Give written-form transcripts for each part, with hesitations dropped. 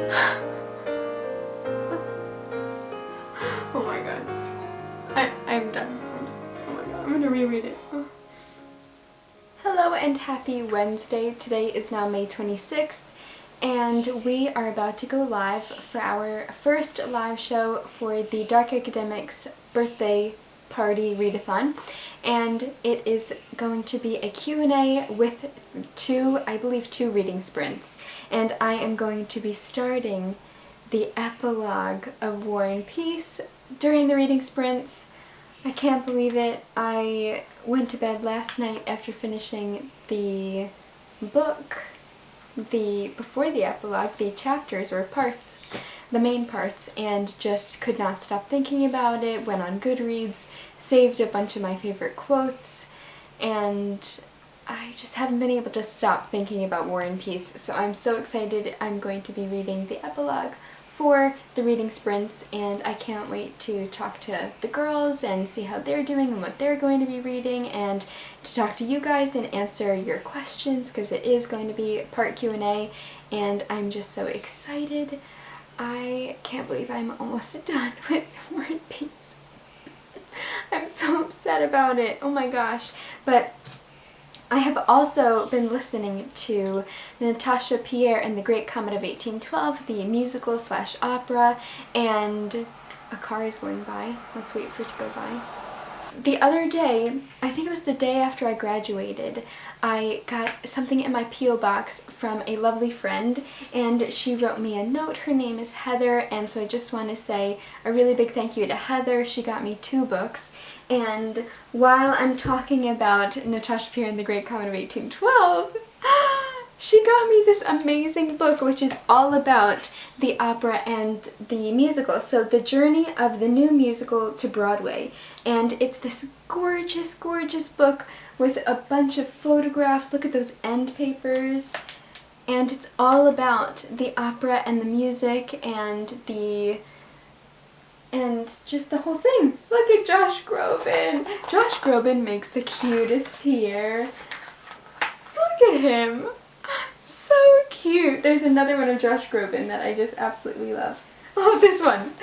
Oh my god. I'm done. Oh my god, I'm gonna reread it. Oh. Hello and happy Wednesday. Today is now May 26th and we are about to go live for our first live show for the Dark Academics birthday party readathon, and it is going to be a Q&A with I believe two reading sprints, and I am going to be starting the epilogue of War and Peace during the reading sprints. I can't believe it. I went to bed last night after finishing the book, before the epilogue, the chapters or parts, the main parts, and just could not stop thinking about it. Went on Goodreads, saved a bunch of my favorite quotes, and I just haven't been able to stop thinking about War and Peace. So I'm so excited. I'm going to be reading the epilogue for the reading sprints, and I can't wait to talk to the girls and see how they're doing and what they're going to be reading, and to talk to you guys and answer your questions, because it is going to be part Q&A, and I'm just so excited. I can't believe I'm almost done with War and Peace. I'm so upset about it. Oh my gosh. But I have also been listening to Natasha Pierre and the Great Comet of 1812, the musical / opera, and a car is going by. Let's wait for it to go by. The other day, I think it was the day after I graduated, I got something in my P.O. box from a lovely friend, and she wrote me a note. Her name is Heather, and so I just want to say a really big thank you to Heather. She got me 2 books, and while I'm talking about Natasha Pierre and the Great Comet of 1812, she got me this amazing book, which is all about the opera and the musical. So the journey of the new musical to Broadway. And it's this gorgeous, gorgeous book with a bunch of photographs. Look at those end papers. And it's all about the opera and the music and just the whole thing. Look at Josh Groban. Josh Groban makes the cutest Pierre. Look at him. So cute. There's another one of Josh Groban that I just absolutely love. Oh, this one.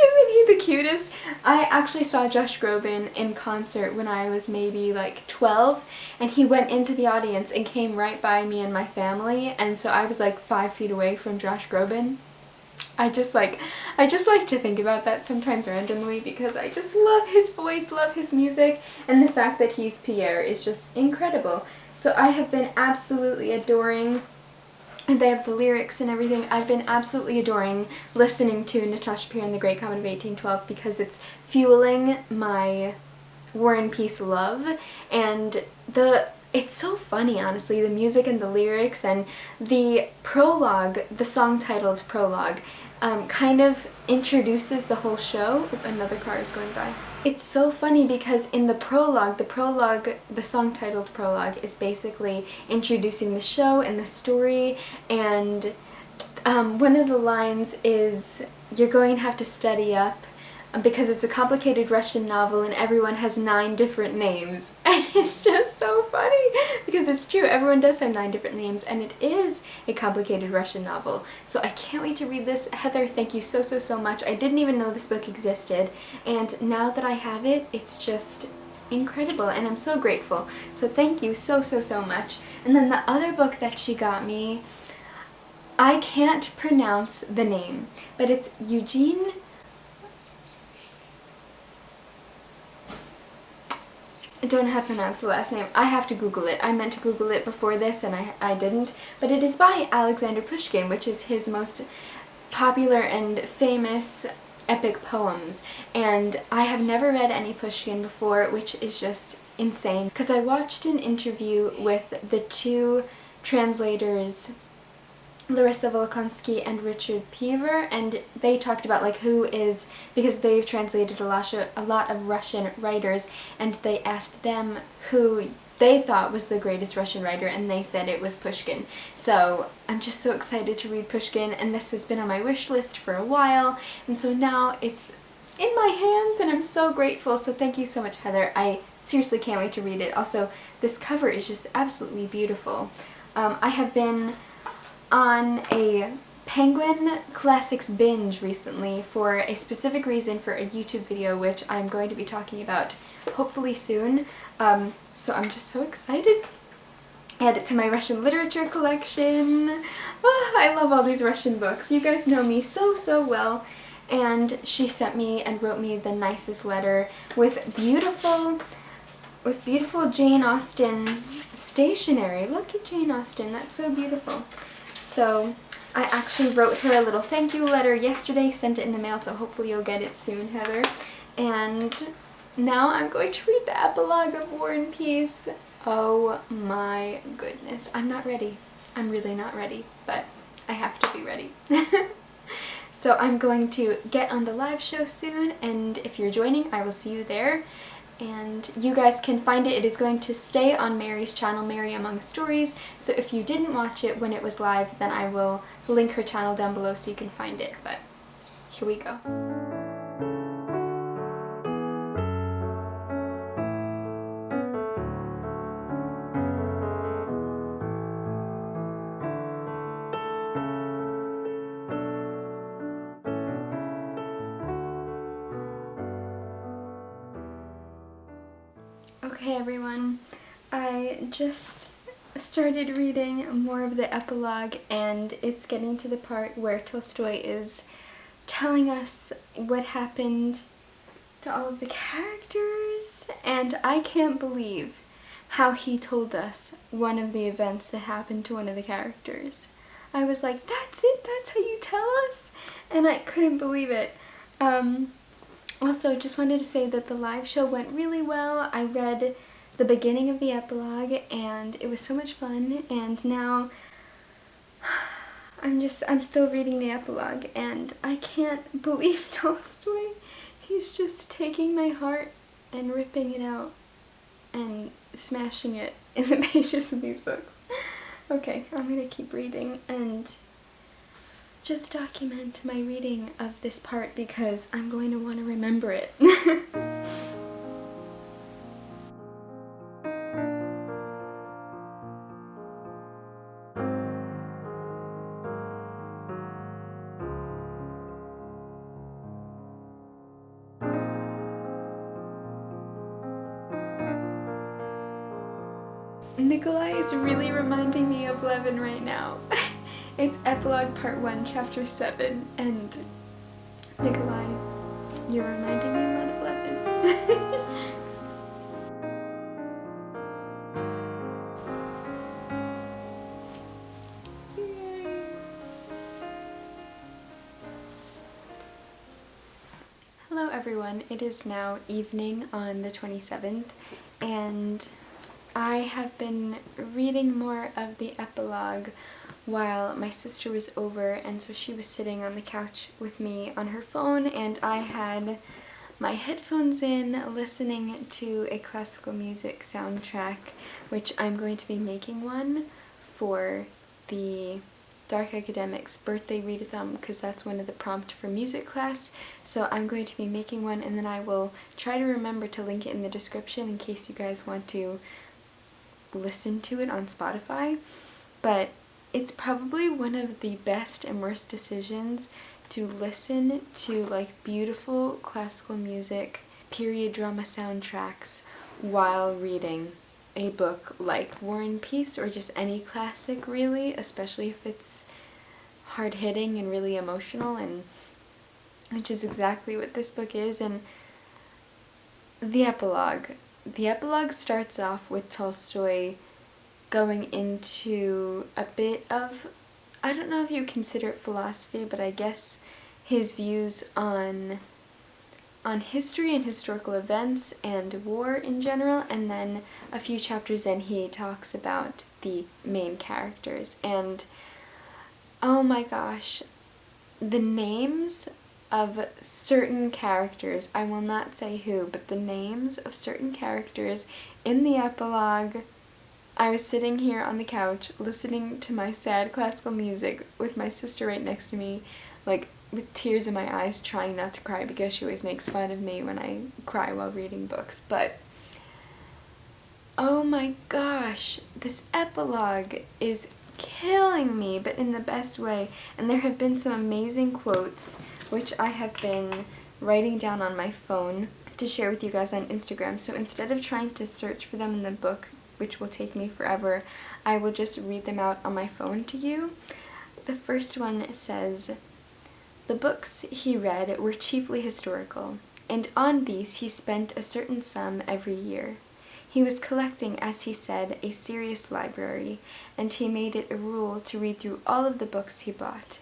Isn't he the cutest? I actually saw Josh Groban in concert when I was maybe like 12, and he went into the audience and came right by me and my family, and so I was like 5 feet away from Josh Groban. I just like to think about that sometimes randomly, because I just love his voice, love his music, and the fact that he's Pierre is just incredible. So I have been absolutely adoring, and they have the lyrics and everything. I've been absolutely adoring listening to Natasha Pierre and the Great Comet of 1812, because it's fueling my War and Peace love, and it's so funny, honestly, the music and the lyrics, and the prologue, the song-titled prologue, kind of introduces the whole show. Oop, another car is going by. It's so funny because in the song-titled prologue is basically introducing the show and the story, and one of the lines is, "You're going to have to study up because it's a complicated Russian novel and everyone has 9 different names." And it's just so funny because it's true, everyone does have 9 different names, and it is a complicated Russian novel. So I can't wait to read this. Heather, thank you so, so, so much. I didn't even know this book existed, and now that I have it, it's just incredible, and I'm so grateful. So thank you so, so, so much. And then the other book that she got me, I can't pronounce the name, but it's Eugene. I don't know how to pronounce the last name. I have to Google it. I meant to Google it before this and I didn't. But it is by Alexander Pushkin, which is his most popular and famous epic poems. And I have never read any Pushkin before, which is just insane. Because I watched an interview with the 2 translators, Larissa Volokonsky and Richard Pever, and they talked about like who is, because they've translated a lot of Russian writers, and they asked them who they thought was the greatest Russian writer, and they said it was Pushkin. So I'm just so excited to read Pushkin, and this has been on my wish list for a while, and so now it's in my hands and I'm so grateful. So thank you so much, Heather. I seriously can't wait to read it. Also, this cover is just absolutely beautiful. I have been on a Penguin Classics binge recently for a specific reason for a YouTube video, which I'm going to be talking about hopefully soon. So I'm just so excited. Add it to my Russian literature collection. Oh, I love all these Russian books. You guys know me so well. And she sent me and wrote me the nicest letter with beautiful Jane Austen stationery. Look at Jane Austen, that's so beautiful. So I actually wrote her a little thank you letter yesterday, sent it in the mail, so hopefully you'll get it soon, Heather. And now I'm going to read the epilogue of War and Peace. Oh my goodness, I'm not ready. I'm really not ready, but I have to be ready. So I'm going to get on the live show soon, and if you're joining, I will see you there. And you guys can find it. It is going to stay on Mary's channel, Mary Among Stories. So if you didn't watch it when it was live, then I will link her channel down below so you can find it. But here we go. Okay everyone, I just started reading more of the epilogue, and it's getting to the part where Tolstoy is telling us what happened to all of the characters, and I can't believe how he told us one of the events that happened to one of the characters. I was like, that's it? That's how you tell us? And I couldn't believe it. Also, just wanted to say that the live show went really well. I read the beginning of the epilogue and it was so much fun, and now I'm still reading the epilogue and I can't believe Tolstoy. He's just taking my heart and ripping it out and smashing it in the pages of these books. Okay, I'm gonna keep reading and just document my reading of this part because I'm going to want to remember it. Nikolai is really reminding me of Levin right now. It's epilogue part 1, chapter 7, and Nikolai, you're reminding me a lot of Levin. Hello everyone, it is now evening on the 27th, and I have been reading more of the epilogue while my sister was over, and so she was sitting on the couch with me on her phone, and I had my headphones in listening to a classical music soundtrack, which I'm going to be making one for the Dark Academic's birthday readathon because that's one of the prompt for music class. So I'm going to be making one, and then I will try to remember to link it in the description in case you guys want to listen to it on Spotify. But it's probably one of the best and worst decisions to listen to like beautiful classical music, period drama soundtracks while reading a book like War and Peace, or just any classic really, especially if it's hard-hitting and really emotional, and which is exactly what this book is. And the epilogue starts off with Tolstoy going into a bit of, I don't know if you consider it philosophy, but I guess his views on history and historical events and war in general, and then a few chapters in he talks about the main characters. And oh my gosh, the names of certain characters, I will not say who, but the names of certain characters in the epilogue. I was sitting here on the couch listening to my sad classical music with my sister right next to me, like with tears in my eyes, trying not to cry because she always makes fun of me when I cry while reading books. But oh my gosh, this epilogue is killing me, but in the best way. And there have been some amazing quotes, which I have been writing down on my phone to share with you guys on Instagram. So instead of trying to search for them in the book, which will take me forever, I will just read them out on my phone to you. The first one says, "The books he read were chiefly historical, and on these he spent a certain sum every year. He was collecting, as he said, a serious library, and he made it a rule to read through all of the books he bought.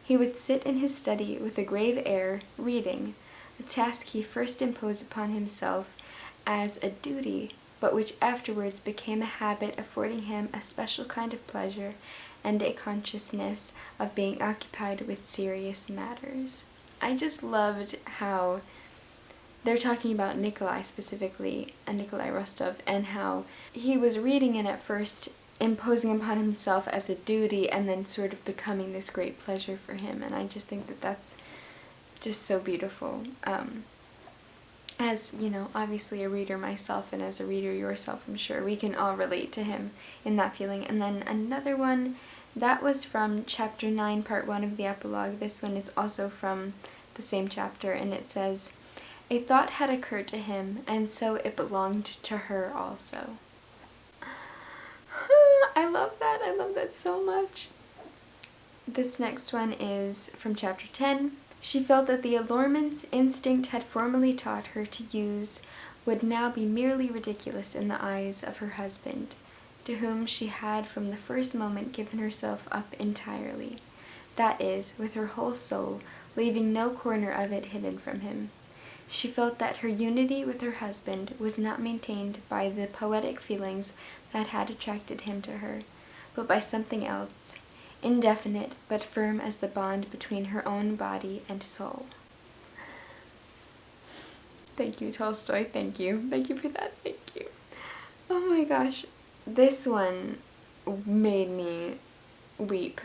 He would sit in his study with a grave air, reading, a task he first imposed upon himself as a duty, but which afterwards became a habit, affording him a special kind of pleasure and a consciousness of being occupied with serious matters." I just loved how they're talking about Nikolai specifically, and Nikolai Rostov, and how he was reading it at first, imposing upon himself as a duty, and then sort of becoming this great pleasure for him. And I just think that that's just so beautiful. As, you know, obviously a reader myself, and as a reader yourself, I'm sure we can all relate to him in that feeling. And then another one, that was from chapter 9, part 1 of the epilogue. This one is also from the same chapter, and it says, "A thought had occurred to him, and so it belonged to her also." I love that. I love that so much. This next one is from chapter 10. "She felt that the allurements instinct had formerly taught her to use would now be merely ridiculous in the eyes of her husband, to whom she had from the first moment given herself up entirely, that is, with her whole soul, leaving no corner of it hidden from him. She felt that her unity with her husband was not maintained by the poetic feelings that had attracted him to her, but by something else, indefinite but firm as the bond between her own body and soul." Thank you, Tolstoy. Thank you. Thank you for that. Thank you. Oh my gosh. This one made me weep.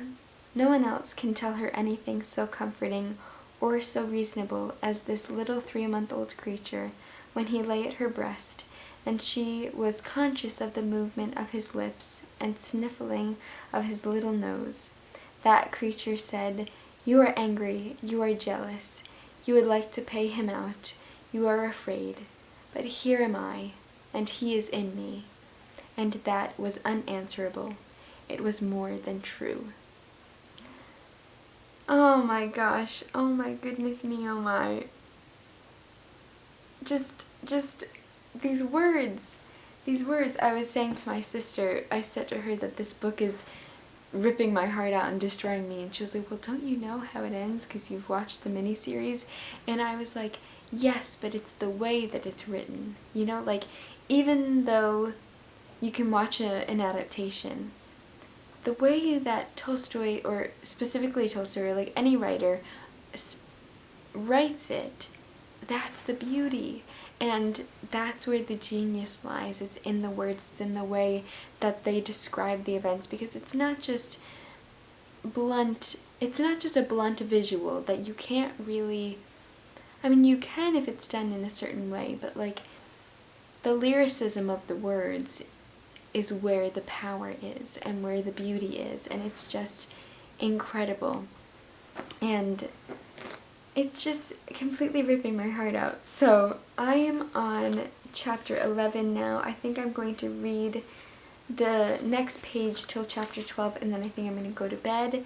"No one else can tell her anything so comforting or so reasonable as this little 3-month-old creature when he lay at her breast, and she was conscious of the movement of his lips and sniffling of his little nose. That creature said, 'You are angry, you are jealous, you would like to pay him out, you are afraid, but here am I, and he is in me.' And that was unanswerable. It was more than true." Oh my gosh. Oh my goodness me, oh my. Just these words. These words. I was saying to my sister, I said to her that this book is ripping my heart out and destroying me, and she was like, "Well, don't you know how it ends because you've watched the miniseries?" And I was like, yes, but it's the way that it's written. You know, like, even though you can watch an adaptation, the way that Tolstoy, or specifically Tolstoy, or like any writer, writes it, that's the beauty. And that's where the genius lies. It's in the words, it's in the way that they describe the events, because it's not just blunt, it's not just a blunt visual that you can't really, I mean, you can if it's done in a certain way, but like the lyricism of the words is where the power is and where the beauty is, and it's just incredible. And it's just completely ripping my heart out. So I am on chapter 11 now. I think I'm going to read the next page till chapter 12, and then I think I'm going to go to bed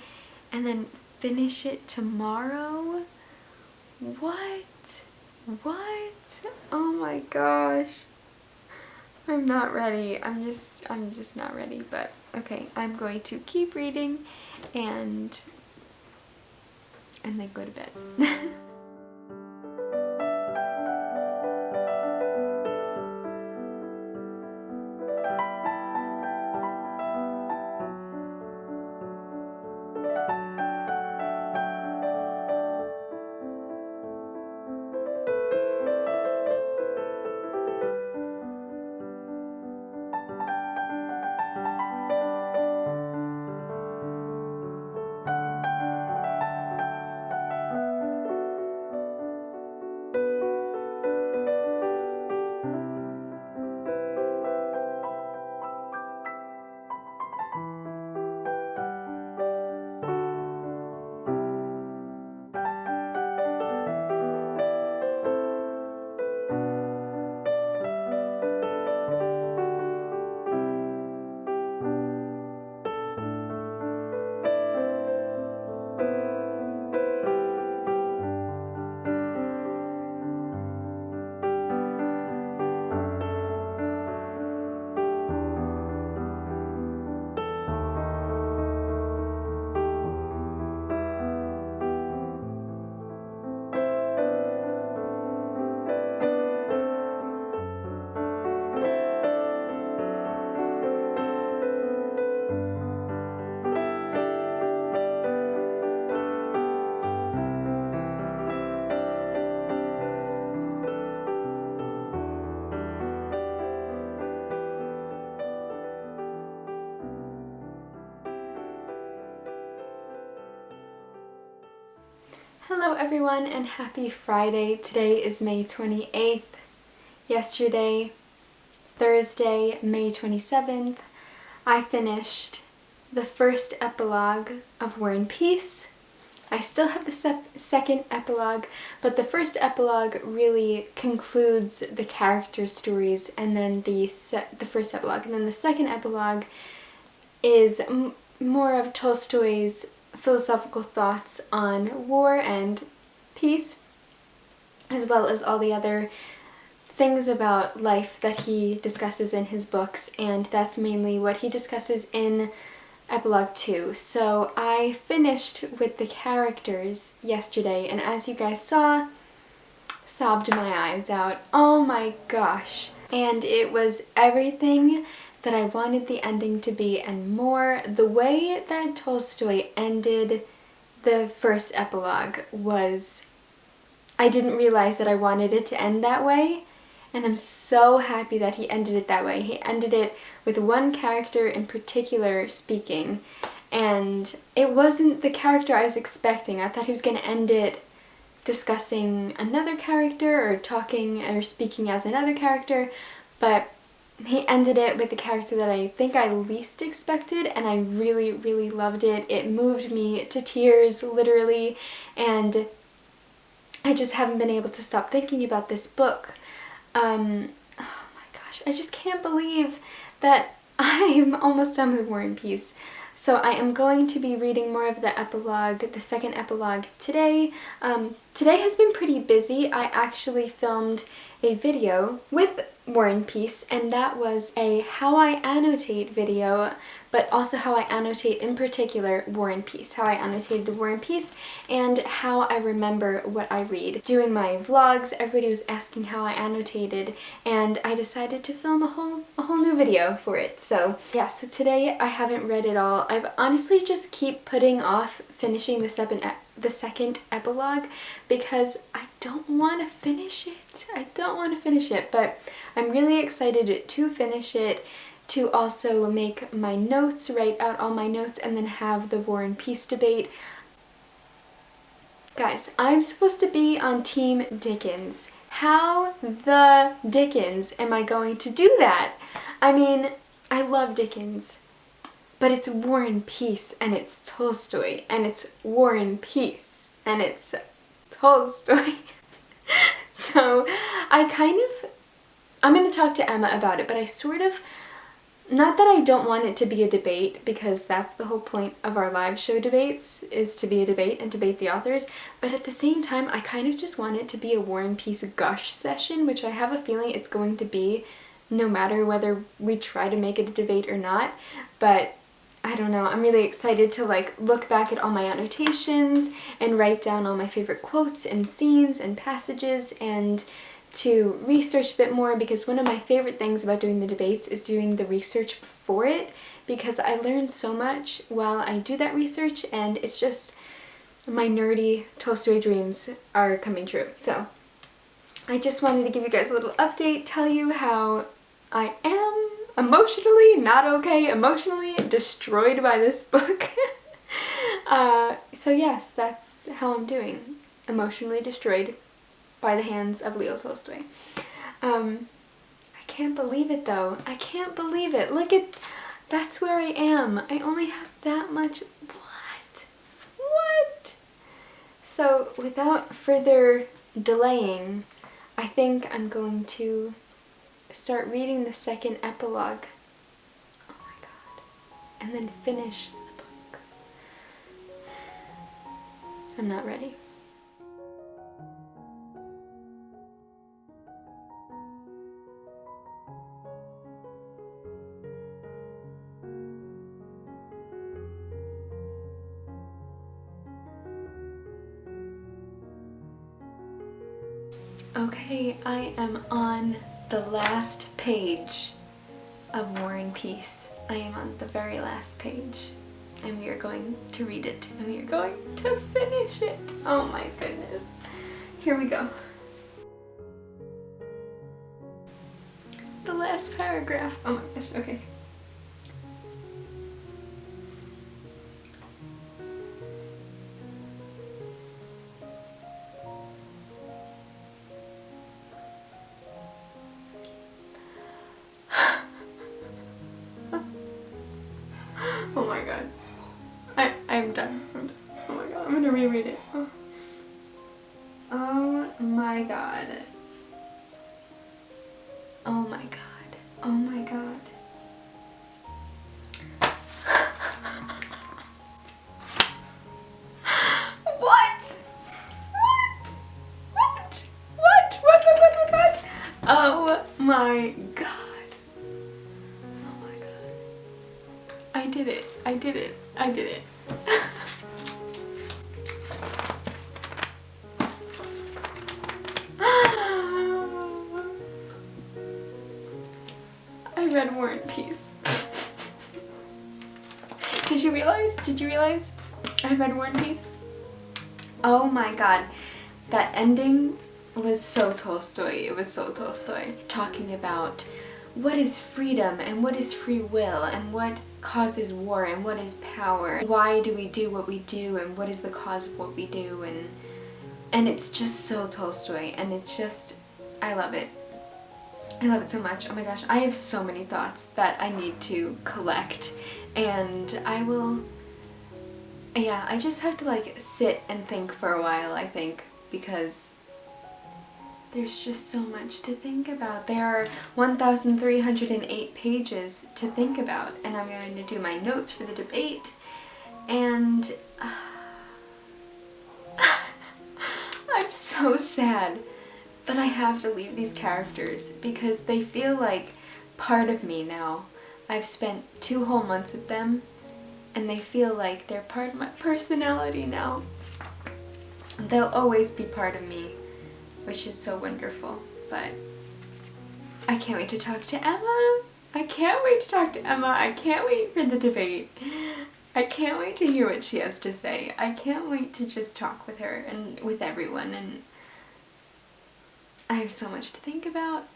and then finish it tomorrow. What? Oh my gosh. I'm not ready. I'm just not ready, but okay, I'm going to keep reading and then go to bed. Hello everyone and happy Friday. Today is May 28th. Yesterday, Thursday, May 27th, I finished the first epilogue of War and Peace. I still have the second epilogue, but the first epilogue really concludes the character stories, and then the first epilogue. And then the second epilogue is more of Tolstoy's philosophical thoughts on war and peace, as well as all the other things about life that he discusses in his books, and that's mainly what he discusses in epilogue 2. So I finished with the characters yesterday, and as you guys saw, sobbed my eyes out. Oh my gosh. And it was everything that I wanted the ending to be and more. The way that Tolstoy ended the first epilogue was, I didn't realize that I wanted it to end that way, and I'm so happy that he ended it that way. He ended it with one character in particular speaking, and it wasn't the character I was expecting. I thought he was going to end it discussing another character or talking or speaking as another character, but he ended it with the character that I think I least expected, and I really, really loved it. It moved me to tears, literally, and I just haven't been able to stop thinking about this book. Oh my gosh, I just can't believe that I'm almost done with War and Peace. So I am going to be reading more of the epilogue, the second epilogue today. Today has been pretty busy. I actually filmed a video with War and Peace, and that was a how I annotate video, but also how I annotate in particular War and Peace, how I annotated the War and Peace, and how I remember what I read. Doing my vlogs, everybody was asking how I annotated, and I decided to film a whole new video for it. So yeah, so today I haven't read it all. I've honestly just keep putting off finishing the second epilogue because I don't want to finish it. I don't want to finish it, but I'm really excited to finish it, to also make my notes, write out all my notes, and then have the War and Peace debate. Guys, I'm supposed to be on Team Dickens. How the Dickens am I going to do that? I mean, I love Dickens, but it's War and Peace, and it's Tolstoy, and it's War and Peace, and it's Tolstoy. So I'm going to talk to Emma about it, but I sort of, not that I don't want it to be a debate, because that's the whole point of our live show debates, is to be a debate and debate the authors, but at the same time I kind of just want it to be a War and Peace gush session, which I have a feeling it's going to be no matter whether we try to make it a debate or not. But I don't know, I'm really excited to like look back at all my annotations and write down all my favorite quotes and scenes and passages, and to research a bit more, because one of my favorite things about doing the debates is doing the research before it, because I learn so much while I do that research, and it's just, my nerdy Tolstoy dreams are coming true. So I just wanted to give you guys a little update, tell you how I am emotionally not okay, emotionally destroyed by this book. So yes, that's how I'm doing. Emotionally destroyed by the hands of Leo Tolstoy. I can't believe it though. I can't believe it. Look at, that's where I am. I only have that much. What? So without further delaying, I think I'm going to start reading the second epilogue. Oh my god. And then finish the book. I'm not ready. Okay, I am on the last page of War and Peace. I am on the very last page, and we are going to read it, and we are going to finish it. Oh my goodness. Here we go. The last paragraph. Oh my gosh, okay. Oh my god. I'm done. Oh my god, I'm gonna reread it. Oh my god. Oh my god. Oh my god. What? What? Oh my god. Oh my god. I did it. I did it. I did it. I read War and Peace. Did you realize? Did you realize I read War and Peace? Oh my god. That ending was so Tolstoy. It was so Tolstoy. Talking about what is freedom and what is free will and what causes war and what is power. Why do we do what we do and what is the cause of what we do, and it's just so Tolstoy, and it's just, I love it. I love it so much. Oh my gosh, I have so many thoughts that I need to collect, and I will, yeah, I just have to like sit and think for a while, I think, because there's just so much to think about. There are 1,308 pages to think about, and I'm going to do my notes for the debate, and I'm so sad that I have to leave these characters because they feel like part of me now. I've spent 2 whole months with them, and they feel like they're part of my personality now. They'll always be part of me, which is so wonderful. But I can't wait to talk to Emma. I can't wait to talk to Emma. I can't wait for the debate. I can't wait to hear what she has to say. I can't wait to just talk with her and with everyone, and I have so much to think about.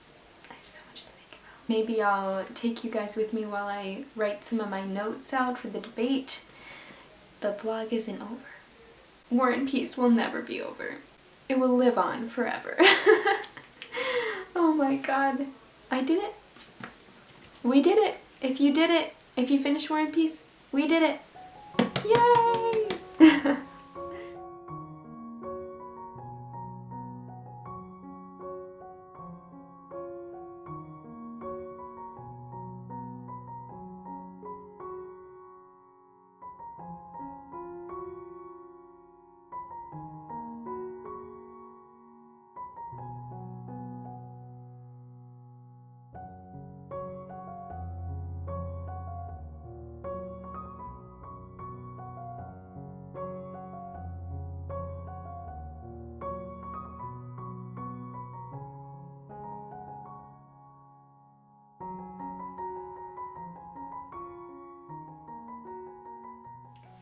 I have so much to think about. Maybe I'll take you guys with me while I write some of my notes out for the debate. The vlog isn't over. War and Peace will never be over. It will live on forever. Oh my god. I did it. We did it. If you did it, if you finished War and Peace, we did it. Yay!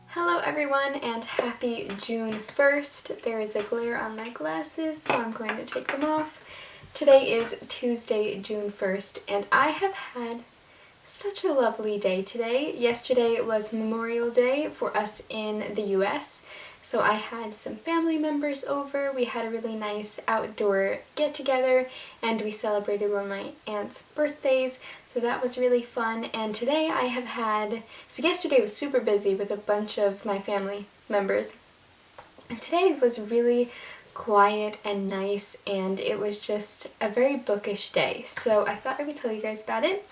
Hello everyone, and happy June 1st. There is a glare on my glasses, so I'm going to take them off. Today is Tuesday, June 1st, and I have had such a lovely day today. Yesterday was Memorial Day for us in the US, so I had some family members over. We had a really nice outdoor get-together, and we celebrated one of my aunt's birthdays, so that was really fun. And today I have had, so yesterday was super busy with a bunch of my family members, and today was really quiet and nice, and it was just a very bookish day, so I thought I would tell you guys about it.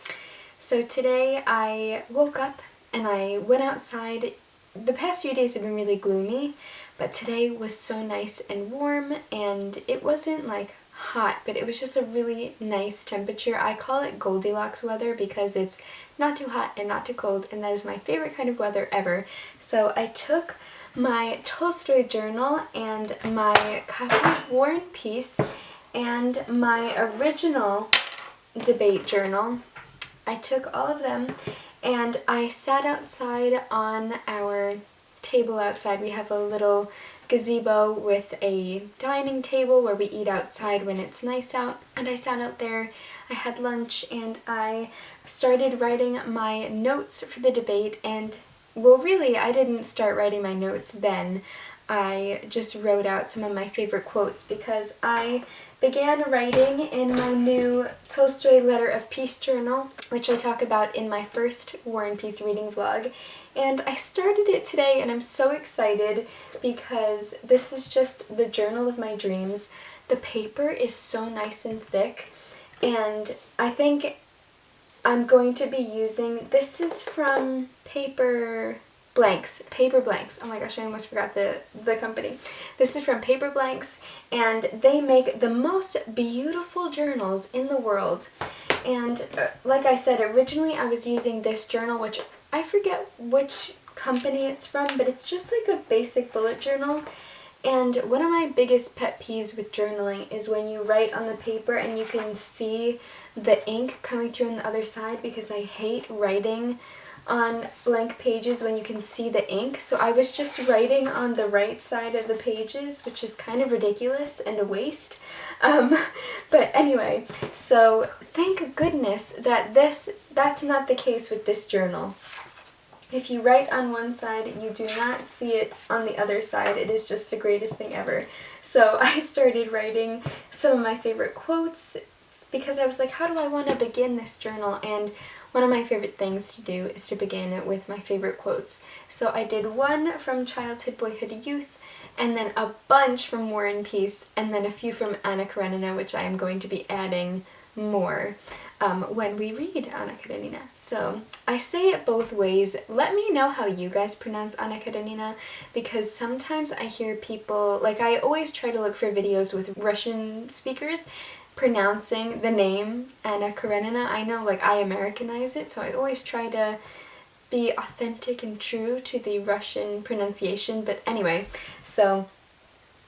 So today I woke up and I went outside. The past few days have been really gloomy, but today was so nice and warm, and it wasn't like hot, but it was just a really nice temperature. I call it Goldilocks weather because it's not too hot and not too cold, and that is my favorite kind of weather ever. So I took my Tolstoy journal and my copy of War and Peace and my original debate journal. I took all of them and I sat outside on our table outside. We have a little gazebo with a dining table where we eat outside when it's nice out, and I sat out there. I had lunch and I started writing my notes for the debate, and well, really I didn't start writing my notes then. I just wrote out some of my favorite quotes because I began writing in my new Tolstoy Letter of Peace journal, which I talk about in my first War and Peace reading vlog. And I started it today and I'm so excited because this is just the journal of my dreams. The paper is so nice and thick, and I think I'm going to be using, this is from Paper Blanks. Oh my gosh, I almost forgot the company. This is from Paper Blanks, and they make the most beautiful journals in the world. And like I said, originally I was using this journal, which I forget which company it's from, but it's just like a basic bullet journal. And one of my biggest pet peeves with journaling is when you write on the paper and you can see the ink coming through on the other side, because I hate writing on blank pages when you can see the ink. So I was just writing on the right side of the pages, which is kind of ridiculous and a waste. But anyway, so thank goodness that that's not the case with this journal. If you write on one side, you do not see it on the other side. It is just the greatest thing ever. So I started writing some of my favorite quotes because I was like, how do I want to begin this journal? And one of my favorite things to do is to begin it with my favorite quotes. So I did one from Childhood, Boyhood, Youth, and then a bunch from War and Peace, and then a few from Anna Karenina, which I am going to be adding more when we read Anna Karenina. So I say it both ways. Let me know how you guys pronounce Anna Karenina, because sometimes I hear people, like I always try to look for videos with Russian speakers pronouncing the name Anna Karenina. I know like I Americanize it, so I always try to be authentic and true to the Russian pronunciation. But anyway, so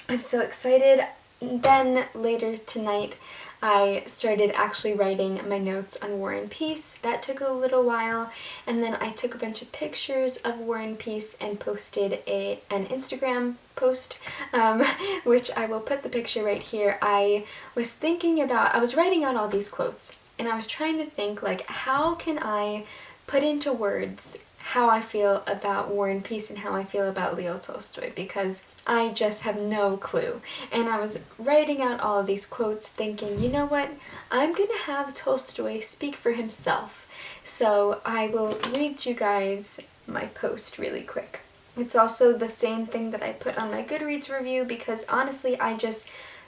I'm so excited. Then later tonight I started actually writing my notes on War and Peace. That took a little while, and then I took a bunch of pictures of War and Peace and posted an Instagram post, which I will put the picture right here. I was writing out all these quotes, and I was trying to think, like, how can I put into words how I feel about War and Peace and how I feel about Leo Tolstoy, because I just have no clue. And I was writing out all of these quotes thinking, you know what, I'm gonna have Tolstoy speak for himself. So I will read you guys my post really quick. It's also the same thing that I put on my Goodreads review, because honestly I just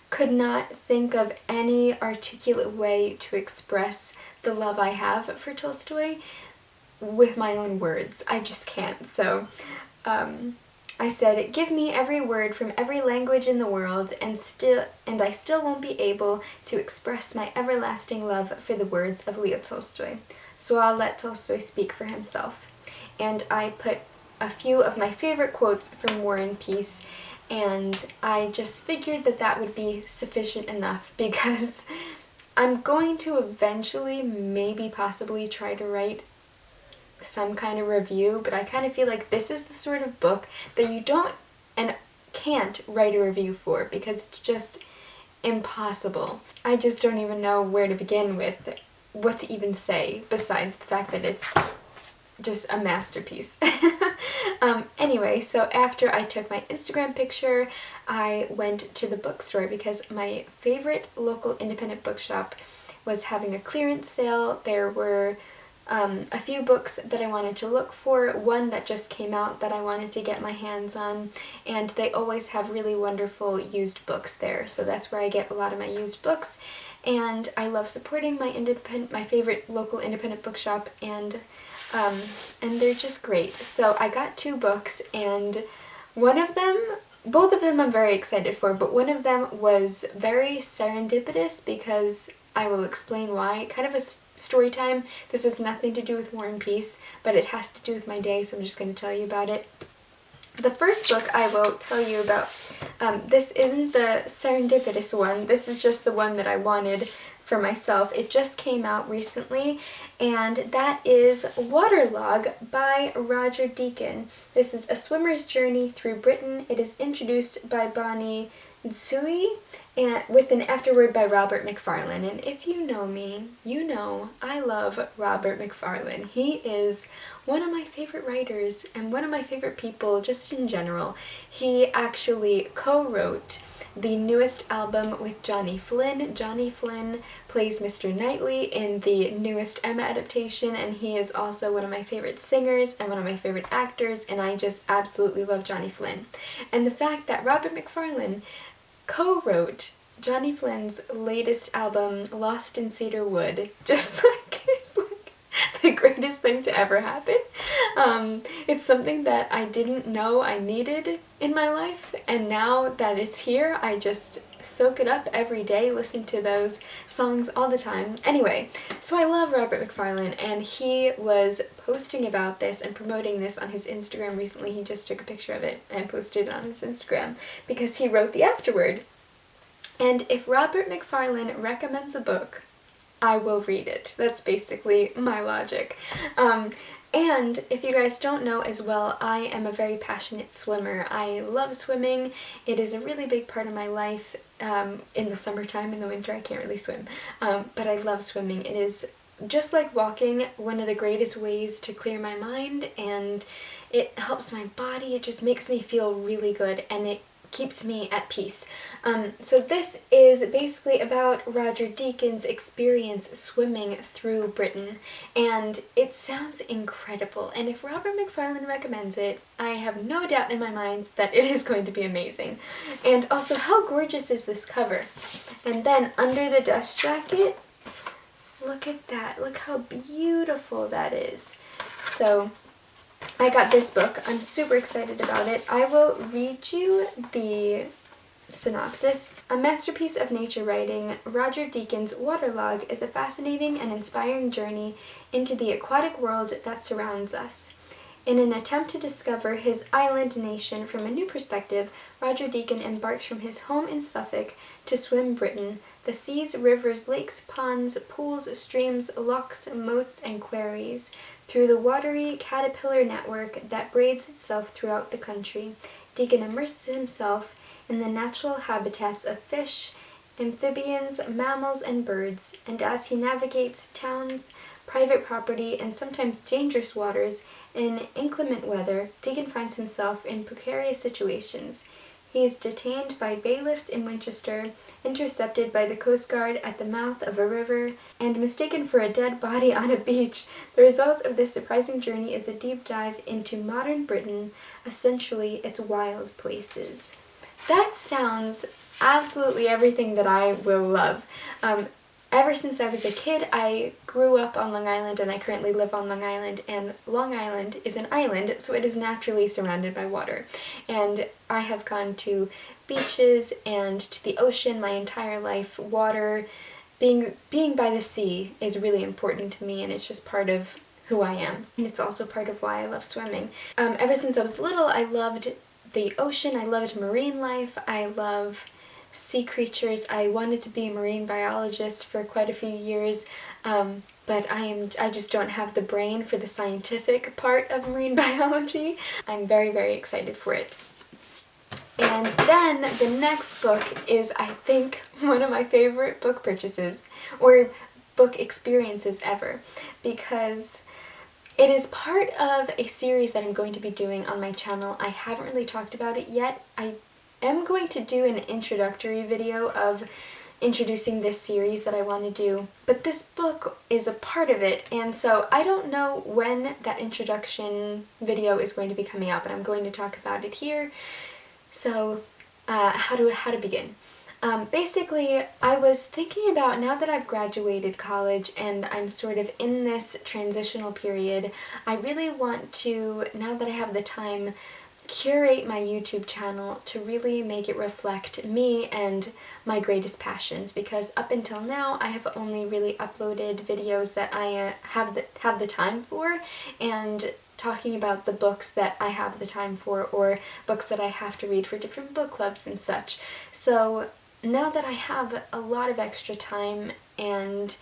could not think of any articulate way to express the love I have for Tolstoy with my own words. I just can't. So I said, give me every word from every language in the world, and I still won't be able to express my everlasting love for the words of Leo Tolstoy. So I'll let Tolstoy speak for himself. And I put a few of my favorite quotes from War and Peace, and I just figured that that would be sufficient enough, because I'm going to eventually, maybe possibly, try to write some kind of review, but I kind of feel like this is the sort of book that you don't and can't write a review for, because it's just impossible. I just don't even know where to begin with, what to even say, besides the fact that it's just a masterpiece. Anyway, so after I took my Instagram picture, I went to the bookstore, because my favorite local independent bookshop was having a clearance sale. There were a few books that I wanted to look for, one that just came out that I wanted to get my hands on, and they always have really wonderful used books there, so that's where I get a lot of my used books. And I love supporting my favorite local independent bookshop, and they're just great. So I got 2 books, and both of them I'm very excited for, but one of them was very serendipitous, because I will explain why. Kind of a story time. This has nothing to do with War and Peace, but it has to do with my day, so I'm just going to tell you about it. The first book I will tell you about, this isn't the serendipitous one, this is just the one that I wanted for myself. It just came out recently, and that is Waterlog by Roger Deacon. This is a swimmer's journey through Britain. It is introduced by Bonnie Tsui, and with an afterword by Robert Macfarlane. And if you know me, you know I love Robert Macfarlane. He is one of my favorite writers and one of my favorite people just in general. He actually co-wrote the newest album with Johnny Flynn. Johnny Flynn plays Mr. Knightley in the newest Emma adaptation, and he is also one of my favorite singers and one of my favorite actors, and I just absolutely love Johnny Flynn. And the fact that Robert Macfarlane co-wrote Johnny Flynn's latest album, Lost in Cedar Wood, just like is like the greatest thing to ever happen. It's something that I didn't know I needed in my life, and now that it's here, I just soak it up every day, listen to those songs all the time. Anyway, so I love Robert Macfarlane, and he was posting about this and promoting this on his Instagram recently. He just took a picture of it and posted it on his Instagram because he wrote the afterword. And if Robert Macfarlane recommends a book, I will read it. That's basically my logic. And if you guys don't know as well, I am a very passionate swimmer. I love swimming. It is a really big part of my life. In the summertime, in the winter I can't really swim, but I love swimming. It is, just like walking, one of the greatest ways to clear my mind, and it helps my body. It just makes me feel really good, and it keeps me at peace. So this is basically about Roger Deacon's experience swimming through Britain, and it sounds incredible, and if Robert Macfarlane recommends it, I have no doubt in my mind that it is going to be amazing. And also, how gorgeous is this cover? And then under the dust jacket, look at that, look how beautiful that is. So I got this book. I'm super excited about it. I will read you the synopsis. A masterpiece of nature writing, Roger Deacon's Waterlog is a fascinating and inspiring journey into the aquatic world that surrounds us. In an attempt to discover his island nation from a new perspective, Roger Deacon embarks from his home in Suffolk to swim Britain, the seas, rivers, lakes, ponds, pools, streams, lochs, moats, and quarries, through the watery caterpillar network that braids itself throughout the country. Deacon immerses himself in the natural habitats of fish, amphibians, mammals, and birds, and as he navigates towns, private property, and sometimes dangerous waters in inclement weather, Deacon finds himself in precarious situations. He is detained by bailiffs in Winchester, intercepted by the Coast Guard at the mouth of a river, and mistaken for a dead body on a beach. The result of this surprising journey is a deep dive into modern Britain, essentially its wild places. That sounds absolutely everything that I will love. Ever since I was a kid, I grew up on Long Island, and I currently live on Long Island, and Long Island is an island, so it is naturally surrounded by water. And I have gone to beaches and to the ocean my entire life. Water, being by the sea is really important to me, and it's just part of who I am. And it's also part of why I love swimming. Ever since I was little, I loved the ocean, I loved marine life, I love sea creatures. I wanted to be a marine biologist for quite a few years, but I just don't have the brain for the scientific part of marine biology. I'm very, very excited for it. And then the next book is, I think, one of my favorite book purchases or book experiences ever, because it is part of a series that I'm going to be doing on my channel. I haven't really talked about it yet. I am going to do an introductory video of introducing this series that I want to do, but this book is a part of it, and so I don't know when that introduction video is going to be coming out, but I'm going to talk about it here. So how to begin. Basically, I was thinking about, now that I've graduated college and I'm sort of in this transitional period, I really want to, now that I have the time, curate my YouTube channel to really make it reflect me and my greatest passions, because up until now I have only really uploaded videos that I have the time for, and talking about the books that I have the time for, or books that I have to read for different book clubs and such. So now that I have a lot of extra time and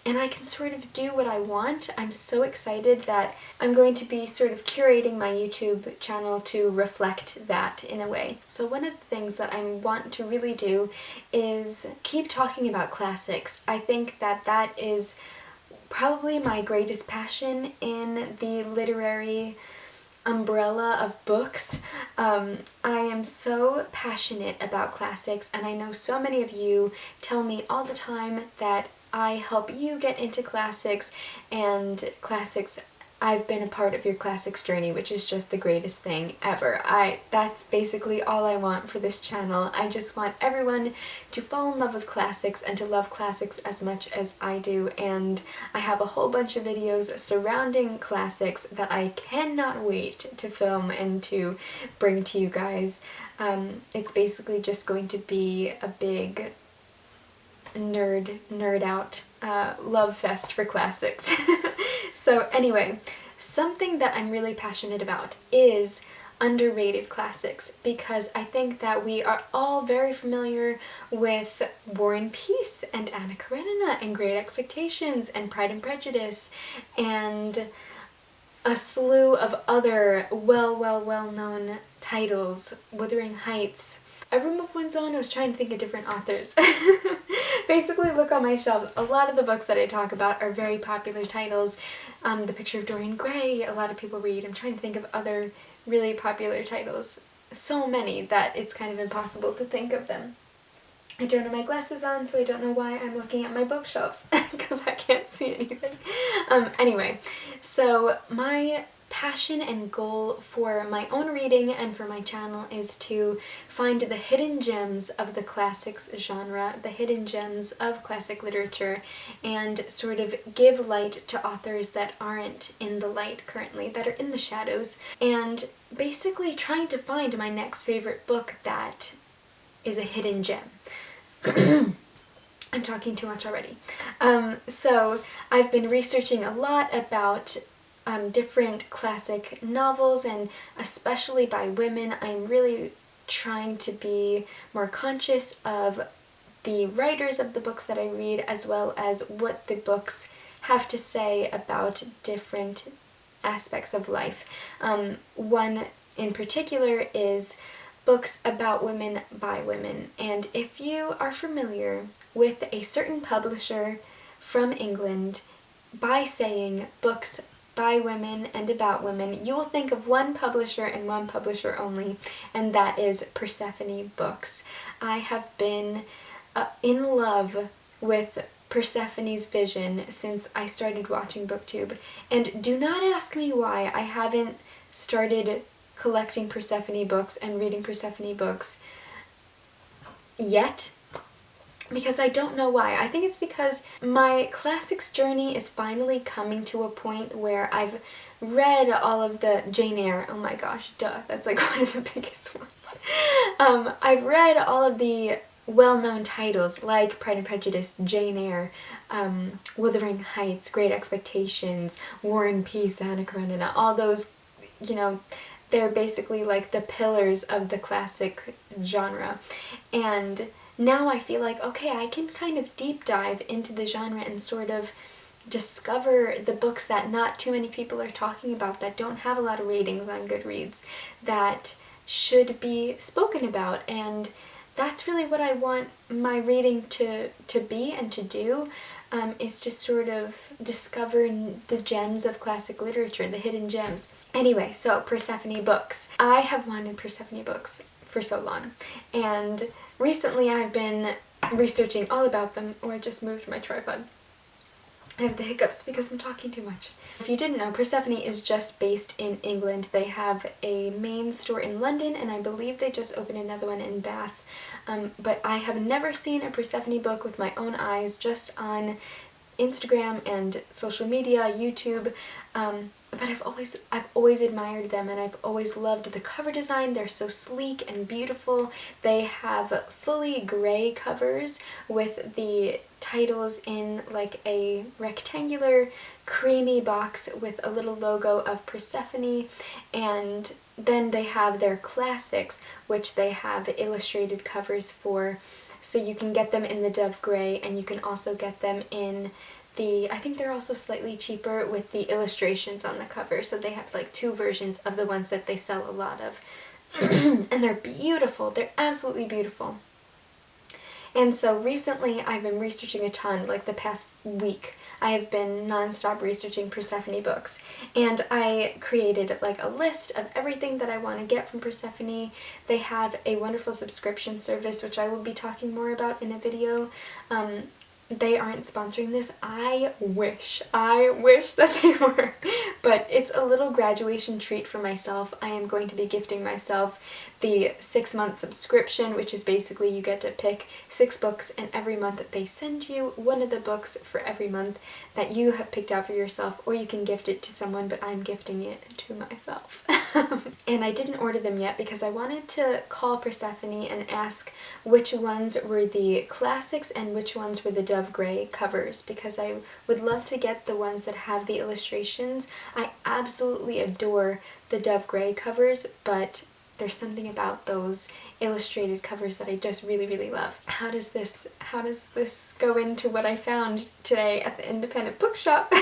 I can sort of do what I want, I'm so excited that I'm going to be sort of curating my YouTube channel to reflect that in a way. So one of the things that I want to really do is keep talking about classics. I think that that is probably my greatest passion in the literary umbrella of books. I am so passionate about classics, and I know so many of you tell me all the time that I help you get into classics, and I've been a part of your classics journey, which is just the greatest thing ever. That's basically all I want for this channel. I just want everyone to fall in love with classics and to love classics as much as I do, and I have a whole bunch of videos surrounding classics that I cannot wait to film and to bring to you guys. It's basically just going to be a big nerd out love fest for classics. So anyway, something that I'm really passionate about is underrated classics, because I think that we are all very familiar with War and Peace and Anna Karenina and Great Expectations and Pride and Prejudice and a slew of other well-known titles, Wuthering Heights. A Room of One's Own. I was trying to think of different authors. Basically, look on my shelves. A lot of the books that I talk about are very popular titles. The Picture of Dorian Gray, a lot of people read. I'm trying to think of other really popular titles. So many that it's kind of impossible to think of them. I don't have my glasses on, so I don't know why I'm looking at my bookshelves, because I can't see anything. Anyway, so my passion and goal for my own reading and for my channel is to find the hidden gems of the classics genre, the hidden gems of classic literature, and sort of give light to authors that aren't in the light currently, that are in the shadows, and basically trying to find my next favorite book that is a hidden gem. I'm talking too much already. So I've been researching a lot about different classic novels, and especially by women. I'm really trying to be more conscious of the writers of the books that I read, as well as what the books have to say about different aspects of life. One in particular is books about women by women, and if you are familiar with a certain publisher from England, by saying books by women and about women, you will think of one publisher and one publisher only, and that is Persephone Books. I have been in love with Persephone's vision since I started watching BookTube, and do not ask me why I haven't started collecting Persephone books and reading Persephone books yet, because I don't know why. I think it's because my classics journey is finally coming to a point where I've read all of the Jane Eyre. Oh my gosh, duh, that's like one of the biggest ones. I've read all of the well-known titles like Pride and Prejudice, Jane Eyre, Wuthering Heights, Great Expectations, War and Peace, Anna Karenina, all those, you know, they're basically like the pillars of the classic genre. And now I feel like, okay, I can kind of deep dive into the genre and sort of discover the books that not too many people are talking about, that don't have a lot of ratings on Goodreads, that should be spoken about. And that's really what I want my reading to be and to do, is to sort of discover the gems of classic literature, the hidden gems. Anyway, so Persephone Books. I have wanted Persephone Books for so long, and recently I've been researching all about them. Oh, I just moved my tripod. I have the hiccups because I'm talking too much. If you didn't know, Persephone is just based in England. They have a main store in London, and I believe they just opened another one in Bath. But I have never seen a Persephone book with my own eyes, just on Instagram and social media, YouTube. But I've always admired them, and I've always loved the cover design. They're so sleek and beautiful. They have fully gray covers with the titles in like a rectangular creamy box with a little logo of Persephone, and then they have their classics, which they have illustrated covers for, so you can get them in the dove gray, and you can also get them in I think they're also slightly cheaper with the illustrations on the cover, so they have like two versions of the ones that they sell a lot of. And they're beautiful. They're absolutely beautiful. And so recently I've been researching a ton, like the past week. I have been non-stop researching Persephone books, and I created like a list of everything that I want to get from Persephone. They have a wonderful subscription service, which I will be talking more about in a video. They aren't sponsoring this. I wish that they were, but it's a little graduation treat for myself. I am going to be gifting myself the 6-month subscription, which is basically you get to pick 6 books, and every month they send you one of the books for every month that you have picked out for yourself, or you can gift it to someone, but I'm gifting it to myself. And I didn't order them yet because I wanted to call Persephone and ask which ones were the classics and which ones were the Dove Gray covers, because I would love to get the ones that have the illustrations. I absolutely adore the Dove Gray covers, but there's something about those illustrated covers that I just really, really love. How does this go into what I found today at the independent bookshop?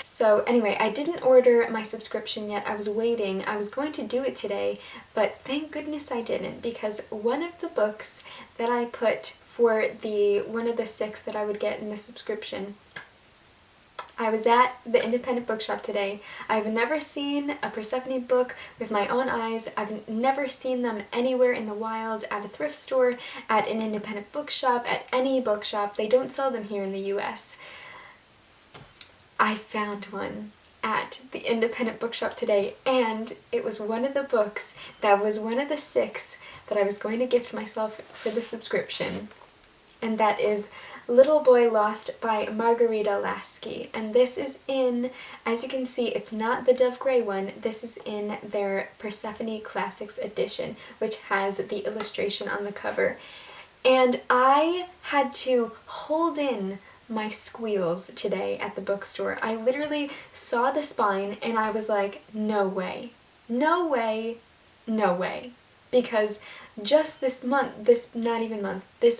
So anyway, I didn't order my subscription yet. I was waiting. I was going to do it today, but thank goodness I didn't, because one of the books that I put for one of the 6 that I would get in the subscription, I was at the independent bookshop today. I've never seen a Persephone book with my own eyes. I've never seen them anywhere in the wild, at a thrift store, at an independent bookshop, at any bookshop. They don't sell them here in the US. I found one at the independent bookshop today, and it was one of the books that was one of the 6 that I was going to gift myself for the subscription, and that is Little Boy Lost by Margarita Lasky. And this is in, as you can see, it's not the Dove Gray one, this is in their Persephone Classics edition, which has the illustration on the cover. And I had to hold in my squeals today at the bookstore. I literally saw the spine and I was like, no way, no way, no way. Because just this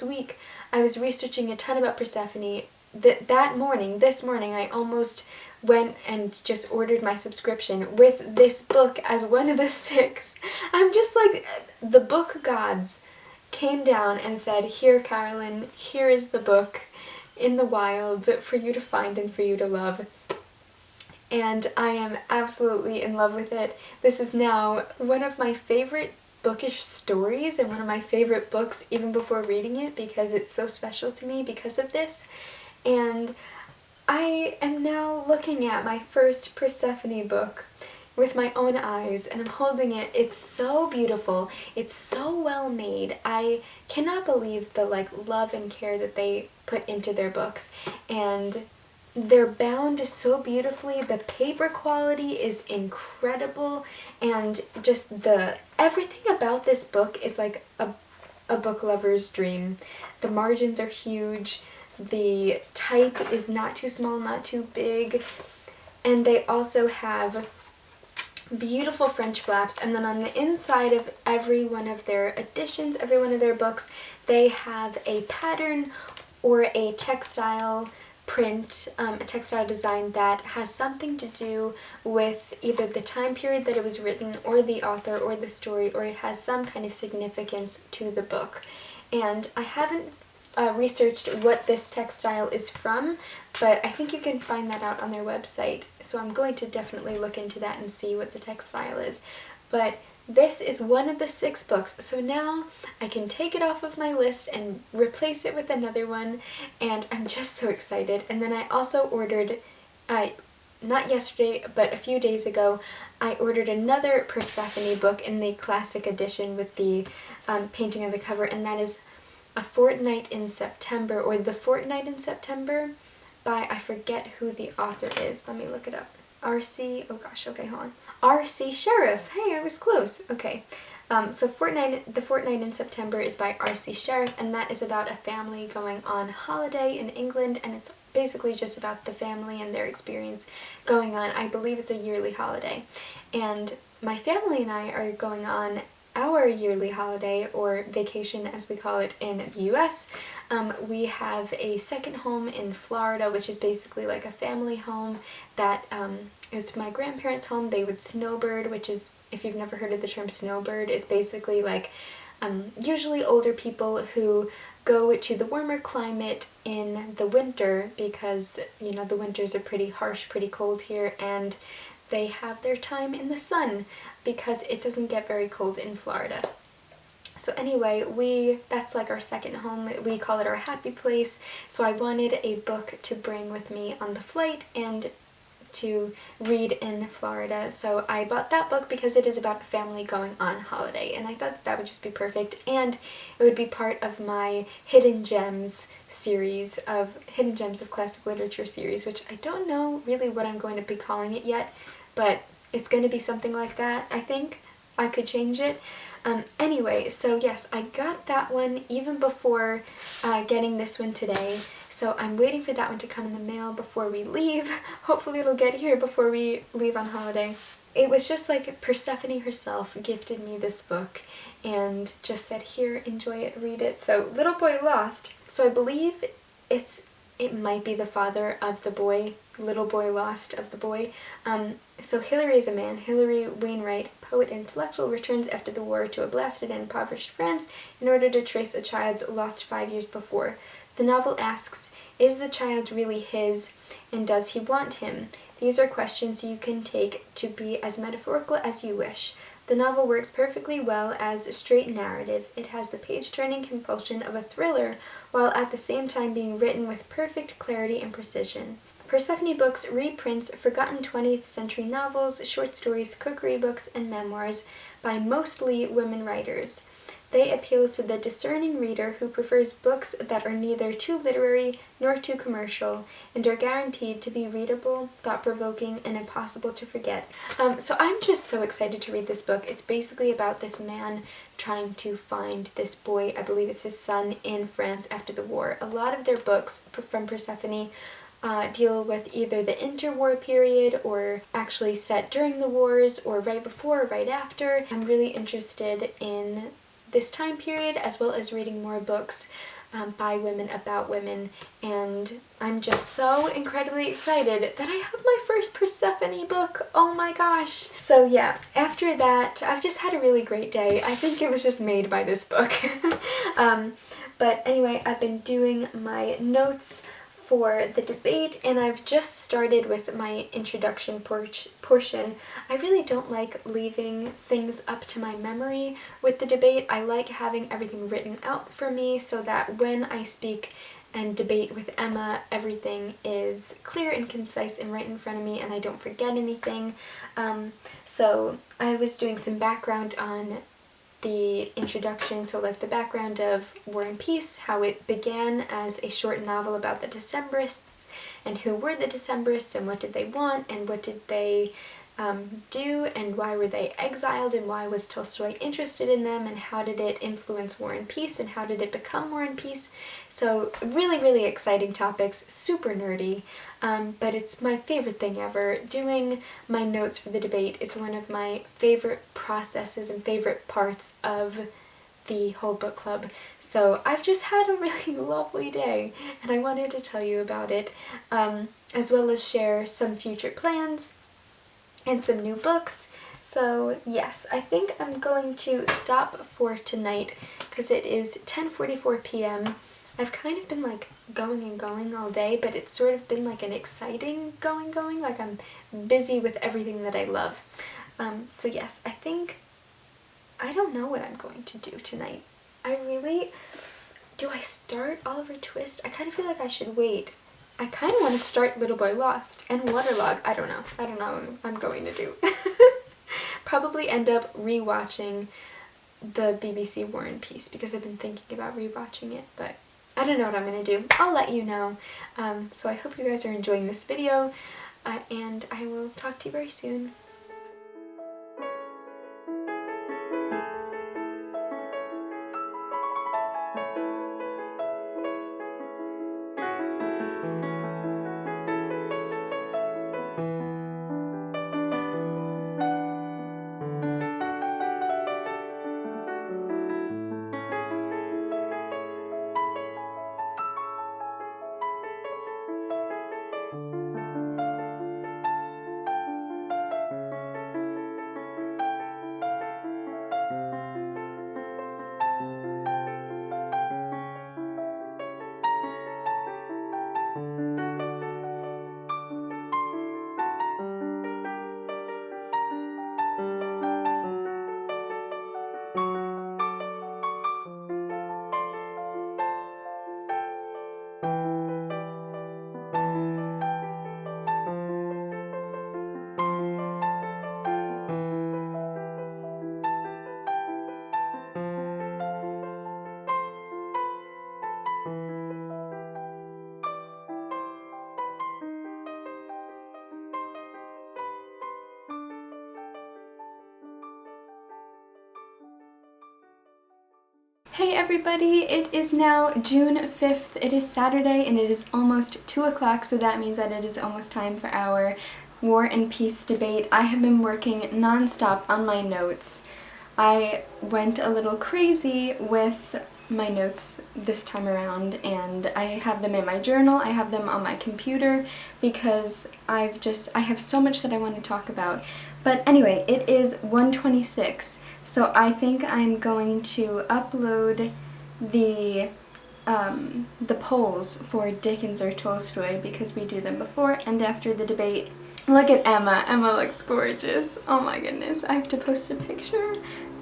week, I was researching a ton about Persephone. This morning, I almost went and just ordered my subscription with this book as one of the 6. I'm just like, the book gods came down and said, here, Carolyn, here is the book in the wild for you to find and for you to love. And I am absolutely in love with it. This is now one of my favorite bookish stories and one of my favorite books even before reading it, because it's so special to me because of this. And I am now looking at my first Persephone book with my own eyes, and I'm holding it. It's so beautiful. It's so well made. I cannot believe the love and care that they put into their books, and they're bound so beautifully. The paper quality is incredible, and just everything about this book is like a book lover's dream. The margins are huge, the type is not too small, not too big, and they also have beautiful French flaps. And then on the inside of every one of their editions, every one of their books, they have a pattern or a textile print, a textile design that has something to do with either the time period that it was written, or the author, or the story, or it has some kind of significance to the book. And I haven't researched what this textile is from, but I think you can find that out on their website, so I'm going to definitely look into that and see what the textile is. But this is one of the 6 books, so now I can take it off of my list and replace it with another one, and I'm just so excited. And then I also ordered, not yesterday, but a few days ago, I ordered another Persephone book in the classic edition with the painting of the cover, and that is A Fortnight in September, or The Fortnight in September, by, I forget who the author is. Let me look it up. R.C. Oh gosh, okay, hold on. R.C. Sheriff. Hey, I was close. Okay. So The Fortnight in September is by R.C. Sheriff, and that is about a family going on holiday in England, and it's basically just about the family and their experience going on. I believe it's a yearly holiday. And my family and I are going on our yearly holiday, or vacation as we call it in the US. We have a second home in Florida, which is basically like a family home that it's my grandparents' home. They would snowbird, which is, if you've never heard of the term snowbird, it's basically like usually older people who go to the warmer climate in the winter because, you know, the winters are pretty harsh, pretty cold here, and they have their time in the sun because it doesn't get very cold in Florida. So anyway, that's like our second home. We call it our happy place. So I wanted a book to bring with me on the flight and to read in Florida. So I bought that book because it is about a family going on holiday, and I thought that would just be perfect, and it would be part of my Hidden Gems series of Hidden Gems of Classic Literature series, which I don't know really what I'm going to be calling it yet, but it's going to be something like that, I think. I could change it. Anyway, so yes, I got that one even before getting this one today. So I'm waiting for that one to come in the mail before we leave. Hopefully it'll get here before we leave on holiday. It was just like Persephone herself gifted me this book and just said, here, enjoy it, read it. So Little Boy Lost. So I believe it might be the father of the boy, Little Boy Lost of the boy. So Hilary is a man. Hilary Wainwright, poet and intellectual, returns after the war to a blasted and impoverished France in order to trace a child lost 5 years before. The novel asks, is the child really his, and does he want him? These are questions you can take to be as metaphorical as you wish. The novel works perfectly well as a straight narrative. It has the page-turning compulsion of a thriller, while at the same time being written with perfect clarity and precision. Persephone Books reprints forgotten 20th century novels, short stories, cookery books, and memoirs by mostly women writers. They appeal to the discerning reader who prefers books that are neither too literary nor too commercial and are guaranteed to be readable, thought-provoking, and impossible to forget. So I'm just so excited to read this book. It's basically about this man trying to find this boy, I believe it's his son, in France after the war. A lot of their books from Persephone deal with either the interwar period or actually set during the wars or right before or right after. I'm really interested in this time period as well as reading more books by women about women, and I'm just so incredibly excited that I have my first Persephone book. Oh my gosh. So yeah, after that I've just had a really great day. I think it was just made by this book. But anyway, I've been doing my notes for the debate, and I've just started with my introduction portion. I really don't like leaving things up to my memory with the debate. I like having everything written out for me so that when I speak and debate with Emma, everything is clear and concise and right in front of me and I don't forget anything. So I was doing some background on the introduction, so like the background of War and Peace, how it began as a short novel about the Decembrists and who were the Decembrists and what did they want and what did they do and why were they exiled and why was Tolstoy interested in them and how did it influence War and Peace and how did it become War and Peace. So really, really exciting topics, super nerdy, but it's my favorite thing ever. Doing my notes for the debate is one of my favorite processes and favorite parts of the whole book club. So I've just had a really lovely day and I wanted to tell you about it, as well as share some future plans and some new books. So yes, I think I'm going to stop for tonight because it is 10:44 p.m. I've kind of been like going and going all day, but it's sort of been like an exciting going, like I'm busy with everything that I love. So yes, I think, I don't know what I'm going to do tonight. Do I start Oliver Twist? I kind of feel like I should wait. I kind of want to start Little Boy Lost and Waterlog. I don't know what I'm going to do. Probably end up rewatching the BBC War and Peace because I've been thinking about rewatching it, but I don't know what I'm going to do. I'll let you know. So I hope you guys are enjoying this video, and I will talk to you very soon. Hey everybody, it is now June 5th. It is Saturday and it is almost 2 o'clock, so that means that it is almost time for our War and Peace debate. I have been working non-stop on my notes. I went a little crazy with my notes this time around, and I have them in my journal, I have them on my computer, because I have so much that I want to talk about. But anyway, it is 1:26, so I think I'm going to upload the polls for Dickens or Tolstoy, because we do them before and after the debate. Look at Emma. Emma looks gorgeous. Oh my goodness, I have to post a picture.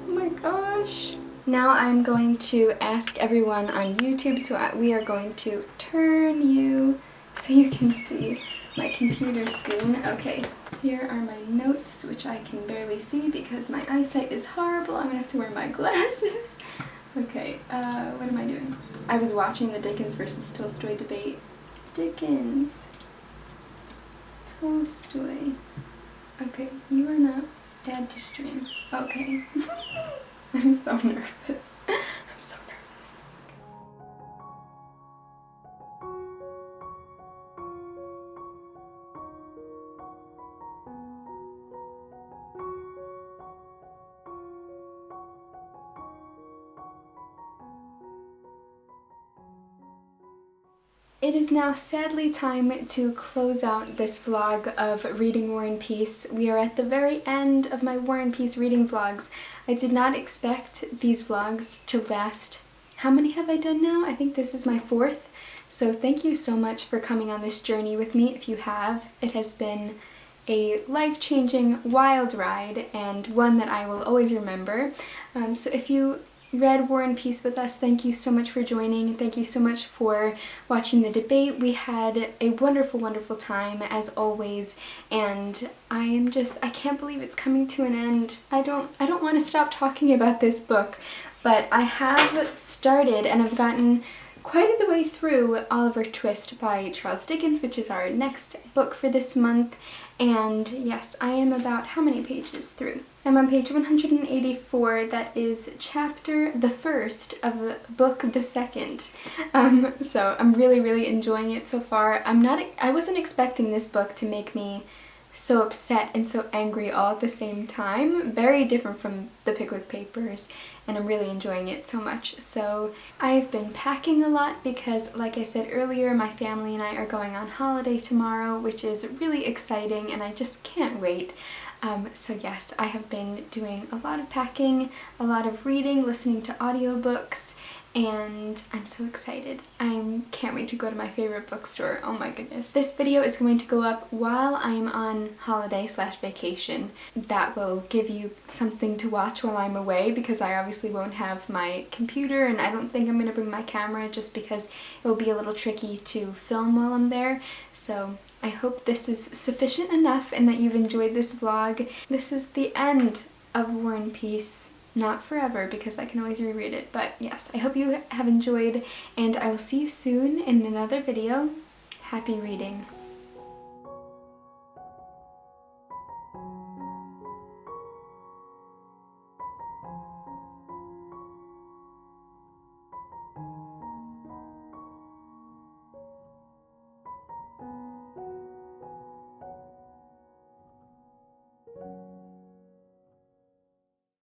Oh my gosh. Now I'm going to ask everyone on YouTube, so we are going to turn you so you can see my computer screen. Okay, here are my notes, which I can barely see because my eyesight is horrible. I'm gonna have to wear my glasses. Okay, what am I doing? I was watching the Dickens versus Tolstoy debate. Dickens. Tolstoy. Okay, you are not add to stream. Okay. I'm so nervous. I'm so nervous. It is now sadly time to close out this vlog of reading War and Peace. We are at the very end of my War and Peace reading vlogs. I did not expect these vlogs to last. How many have I done now? I think this is my 4th. So thank you so much for coming on this journey with me if you have. It has been a life-changing, wild ride, and one that I will always remember. So if you read War and Peace with us, thank you so much for joining. Thank you so much for watching the debate. We had a wonderful, wonderful time as always, and I can't believe it's coming to an end. I don't want to stop talking about this book, but I have started and I've gotten quite the way through Oliver Twist by Charles Dickens, which is our next book for this month. And yes, I am about how many pages through? I'm on page 184. That is chapter the 1st of book the 2nd. So I'm really, really enjoying it so far. I wasn't expecting this book to make me so upset and so angry all at the same time. Very different from the Pickwick Papers, and I'm really enjoying it so much. So I've been packing a lot because, like I said earlier, my family and I are going on holiday tomorrow, which is really exciting and I just can't wait. So yes, I have been doing a lot of packing, a lot of reading, listening to audiobooks, and I'm so excited. I can't wait to go to my favorite bookstore. Oh my goodness. This video is going to go up while I'm on holiday/vacation. That will give you something to watch while I'm away, because I obviously won't have my computer, and I don't think I'm going to bring my camera just because it will be a little tricky to film while I'm there. So I hope this is sufficient enough and that you've enjoyed this vlog. This is the end of War and Peace. Not forever, because I can always reread it, but yes, I hope you have enjoyed, and I will see you soon in another video. Happy reading.